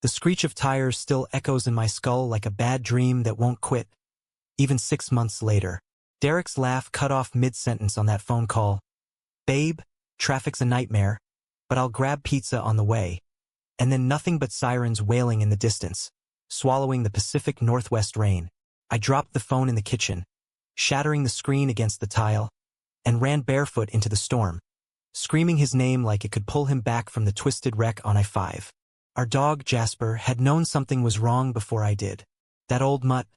The screech of tires still echoes in my skull like a bad dream that won't quit. Even 6 months later. Derek's laugh cut off mid-sentence on that phone call. Babe, traffic's a nightmare, but I'll grab pizza on the way. And then nothing but sirens wailing in the distance, swallowing the Pacific Northwest rain. I dropped the phone in the kitchen, shattering the screen against the tile, and ran barefoot into the storm, screaming his name like it could pull him back from the twisted wreck on I-5. Our dog, Jasper, had known something was wrong before I did. That old mutt,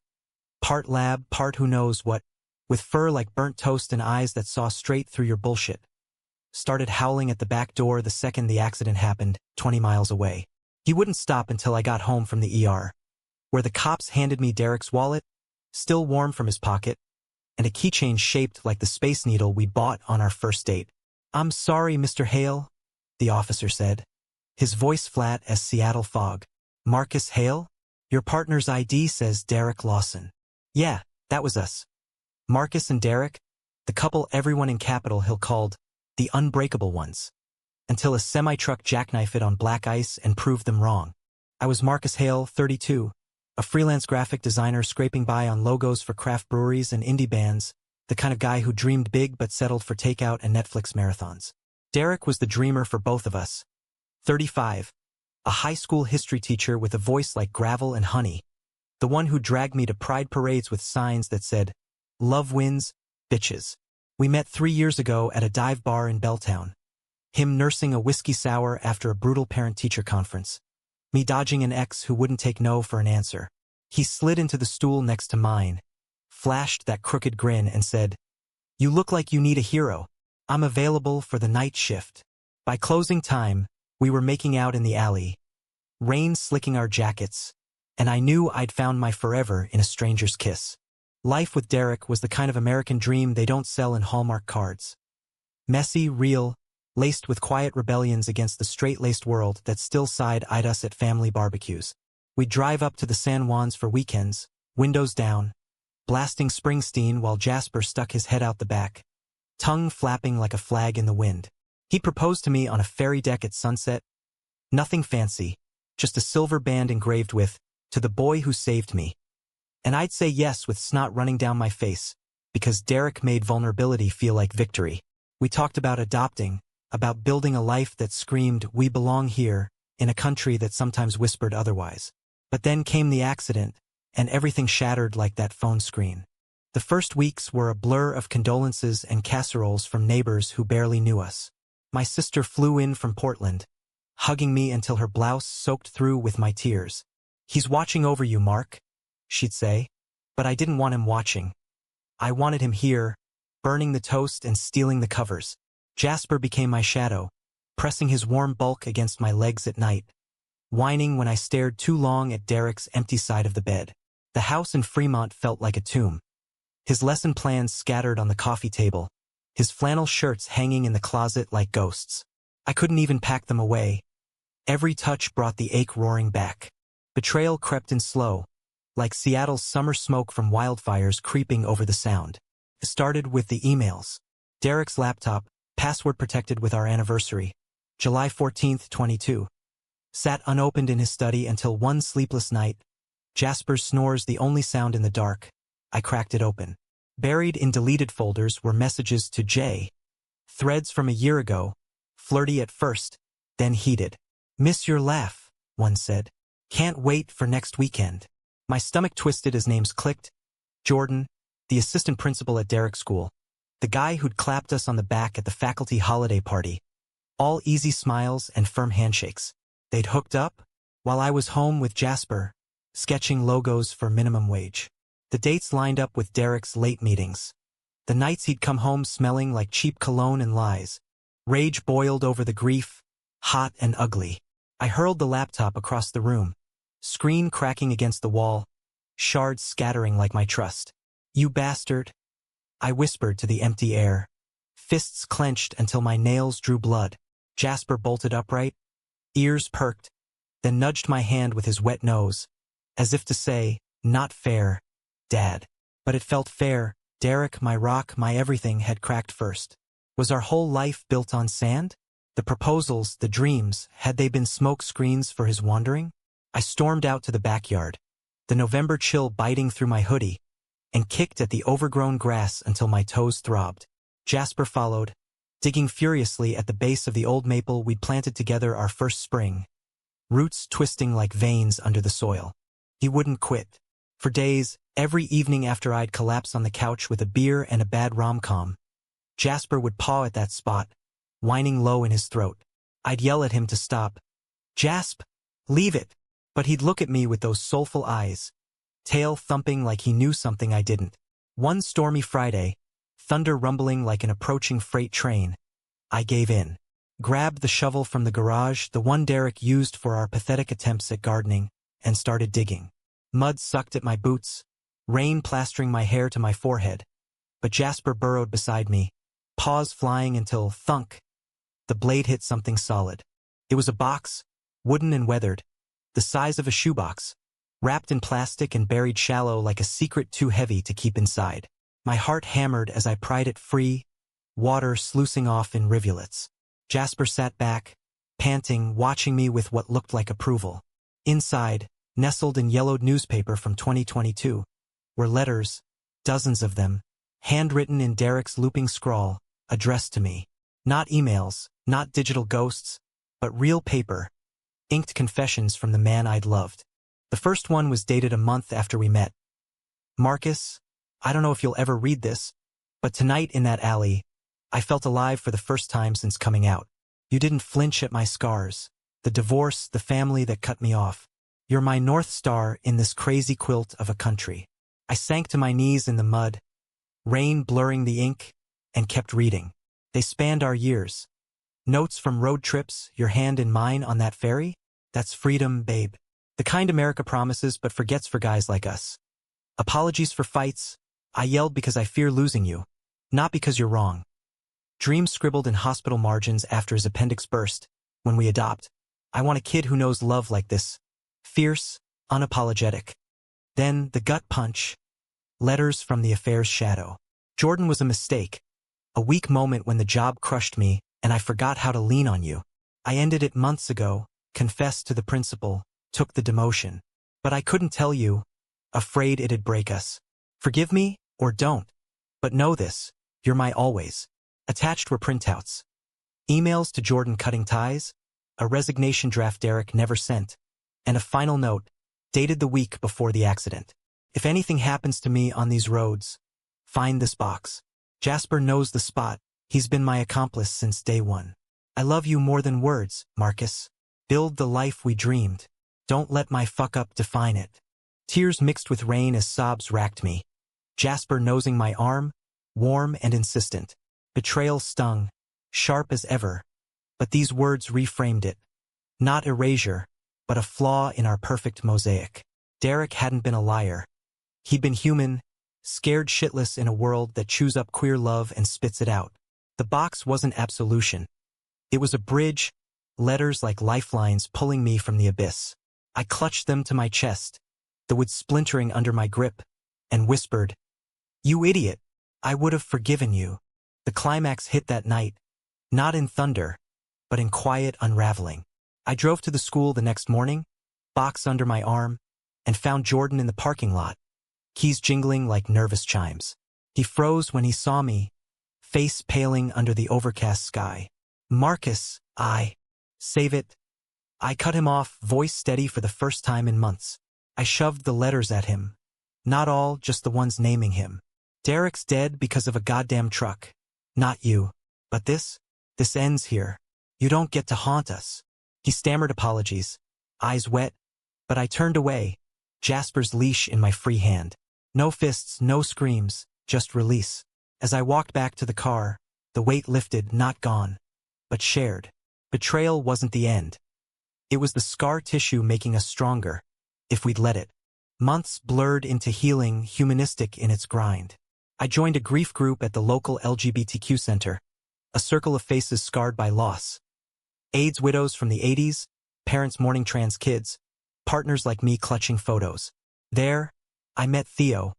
part lab, part who knows what, with fur like burnt toast and eyes that saw straight through your bullshit, started howling at the back door the second the accident happened, 20 miles away. He wouldn't stop until I got home from the ER, where the cops handed me Derek's wallet, still warm from his pocket, and a keychain shaped like the Space Needle we bought on our first date. "I'm sorry, Mr. Hale," the officer said, his voice flat as Seattle fog. "Marcus Hale? Your partner's ID says Derek Lawson." Yeah, that was us. Marcus and Derek, the couple everyone in Capitol Hill called the unbreakable ones, until a semi-truck jackknifed it on black ice and proved them wrong. I was Marcus Hale, 32, a freelance graphic designer scraping by on logos for craft breweries and indie bands, the kind of guy who dreamed big but settled for takeout and Netflix marathons. Derek was the dreamer for both of us. 35, a high school history teacher with a voice like gravel and honey, the one who dragged me to pride parades with signs that said, "Love wins, bitches." We met 3 years ago at a dive bar in Belltown. Him nursing a whiskey sour after a brutal parent-teacher conference. Me dodging an ex who wouldn't take no for an answer. He slid into the stool next to mine, flashed that crooked grin and said, "You look like you need a hero. I'm available for the night shift." By closing time, we were making out in the alley, rain slicking our jackets, and I knew I'd found my forever in a stranger's kiss. Life with Derek was the kind of American dream they don't sell in Hallmark cards. Messy, real, laced with quiet rebellions against the straight-laced world that still side-eyed us at family barbecues. We'd drive up to the San Juans for weekends, windows down, blasting Springsteen while Jasper stuck his head out the back, tongue flapping like a flag in the wind. He proposed to me on a ferry deck at sunset. Nothing fancy, just a silver band engraved with, "To the boy who saved me." And I'd say yes with snot running down my face, because Derek made vulnerability feel like victory. We talked about adopting, about building a life that screamed, "We belong here," in a country that sometimes whispered otherwise. But then came the accident, and everything shattered like that phone screen. The first weeks were a blur of condolences and casseroles from neighbors who barely knew us. My sister flew in from Portland, hugging me until her blouse soaked through with my tears. "He's watching over you, Mark," she'd say, but I didn't want him watching. I wanted him here, burning the toast and stealing the covers. Jasper became my shadow, pressing his warm bulk against my legs at night, whining when I stared too long at Derek's empty side of the bed. The house in Fremont felt like a tomb. His lesson plans scattered on the coffee table, his flannel shirts hanging in the closet like ghosts. I couldn't even pack them away. Every touch brought the ache roaring back. Betrayal crept in slow, like Seattle's summer smoke from wildfires creeping over the sound. It started with the emails. Derek's laptop, password protected with our anniversary, July 14th, 22. Sat unopened in his study until one sleepless night. Jasper's snores the only sound in the dark. I cracked it open. Buried in deleted folders were messages to Jay. Threads from a year ago, flirty at first, then heated. "Miss your laugh," one said. "Can't wait for next weekend." My stomach twisted as names clicked. Jordan, the assistant principal at Derek's school, the guy who'd clapped us on the back at the faculty holiday party. All easy smiles and firm handshakes. They'd hooked up, while I was home with Jasper, sketching logos for minimum wage. The dates lined up with Derek's late meetings. The nights he'd come home smelling like cheap cologne and lies. Rage boiled over the grief, hot and ugly. I hurled the laptop across the room, screen cracking against the wall, shards scattering like my trust. "You bastard," I whispered to the empty air. Fists clenched until my nails drew blood. Jasper bolted upright, ears perked, then nudged my hand with his wet nose, as if to say, "Not fair, Dad." But it felt fair. Derek, my rock, my everything, had cracked first. Was our whole life built on sand? The proposals, the dreams, had they been smoke screens for his wandering? I stormed out to the backyard, the November chill biting through my hoodie, and kicked at the overgrown grass until my toes throbbed. Jasper followed, digging furiously at the base of the old maple we'd planted together our first spring, roots twisting like veins under the soil. He wouldn't quit. For days, every evening after I'd collapse on the couch with a beer and a bad rom-com, Jasper would paw at that spot, whining low in his throat. I'd yell at him to stop. "Jasp, leave it!" But he'd look at me with those soulful eyes, tail thumping like he knew something I didn't. One stormy Friday, thunder rumbling like an approaching freight train, I gave in. Grabbed the shovel from the garage, the one Derek used for our pathetic attempts at gardening, and started digging. Mud sucked at my boots, rain plastering my hair to my forehead. But Jasper burrowed beside me, paws flying until, thunk, the blade hit something solid. It was a box, wooden and weathered, the size of a shoebox, wrapped in plastic and buried shallow like a secret too heavy to keep inside. My heart hammered as I pried it free, water sluicing off in rivulets. Jasper sat back, panting, watching me with what looked like approval. Inside, nestled in yellowed newspaper from 2022, were letters, dozens of them, handwritten in Derek's looping scrawl, addressed to me. Not emails, not digital ghosts, but real paper, inked confessions from the man I'd loved. The first one was dated a month after we met. "Marcus, I don't know if you'll ever read this, but tonight in that alley, I felt alive for the first time since coming out. You didn't flinch at my scars, the divorce, the family that cut me off. You're my North Star in this crazy quilt of a country." I sank to my knees in the mud, rain blurring the ink, and kept reading. They spanned our years. Notes from road trips, your hand in mine on that ferry? That's freedom, babe. The kind America promises but forgets for guys like us. Apologies for fights. I yelled because I fear losing you, not because you're wrong. Dreams scribbled in hospital margins after his appendix burst. When we adopt, I want a kid who knows love like this. Fierce, unapologetic. Then the gut punch. Letters from the affair's shadow. Jordan was a mistake. A weak moment when the job crushed me and I forgot how to lean on you. I ended it months ago, confessed to the principal, took the demotion. But I couldn't tell you, afraid it'd break us. Forgive me, or don't. But know this, you're my always. Attached were printouts. Emails to Jordan cutting ties, a resignation draft Derek never sent, and a final note, dated the week before the accident. "If anything happens to me on these roads, find this box. Jasper knows the spot. He's been my accomplice since day one. I love you more than words, Marcus. Build the life we dreamed. Don't let my fuck-up define it." Tears mixed with rain as sobs racked me. Jasper nosing my arm, warm and insistent. Betrayal stung, sharp as ever. But these words reframed it. Not erasure, but a flaw in our perfect mosaic. Derek hadn't been a liar. He'd been human, scared shitless in a world that chews up queer love and spits it out. The box wasn't absolution. It was a bridge, letters like lifelines pulling me from the abyss. I clutched them to my chest, the wood splintering under my grip, and whispered, "You idiot, I would have forgiven you." The climax hit that night, not in thunder, but in quiet unraveling. I drove to the school the next morning, box under my arm, and found Jordan in the parking lot, keys jingling like nervous chimes. He froze when he saw me, face paling under the overcast sky. "Marcus, save it." I cut him off, voice steady for the first time in months. I shoved the letters at him. Not all, just the ones naming him. "Derek's dead because of a goddamn truck. Not you. But this ends here. You don't get to haunt us." He stammered apologies, eyes wet, but I turned away, Jasper's leash in my free hand. No fists, no screams, just release. As I walked back to the car, the weight lifted, not gone, but shared. Betrayal wasn't the end. It was the scar tissue making us stronger, if we'd let it. Months blurred into healing, humanistic in its grind. I joined a grief group at the local LGBTQ center, a circle of faces scarred by loss. AIDS widows from the 80s, parents mourning trans kids, partners like me clutching photos. There, I met Theo,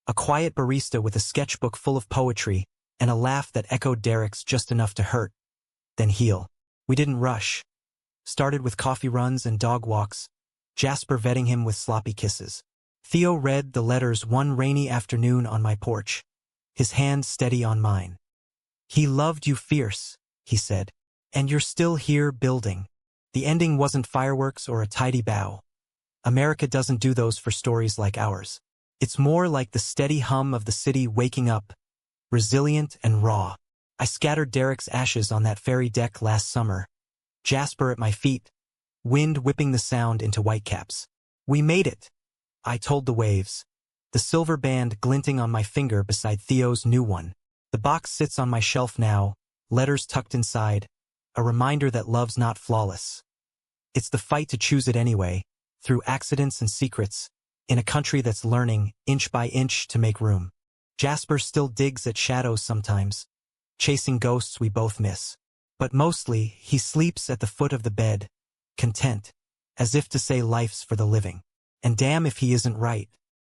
a quiet barista with a sketchbook full of poetry and a laugh that echoed Derek's just enough to hurt, then heal. We didn't rush. Started with coffee runs and dog walks, Jasper vetting him with sloppy kisses. Theo read the letters one rainy afternoon on my porch, his hand steady on mine. He loved you fierce, he said. And you're still here building. The ending wasn't fireworks or a tidy bow. America doesn't do those for stories like ours. It's more like the steady hum of the city waking up, resilient and raw. I scattered Derek's ashes on that ferry deck last summer. Jasper at my feet, wind whipping the sound into whitecaps. We made it, I told the waves, the silver band glinting on my finger beside Theo's new one. The box sits on my shelf now, letters tucked inside, a reminder that love's not flawless. It's the fight to choose it anyway, through accidents and secrets, in a country that's learning, inch by inch, to make room. Jasper still digs at shadows sometimes, chasing ghosts we both miss. But mostly, he sleeps at the foot of the bed, content, as if to say life's for the living. And damn if he isn't right.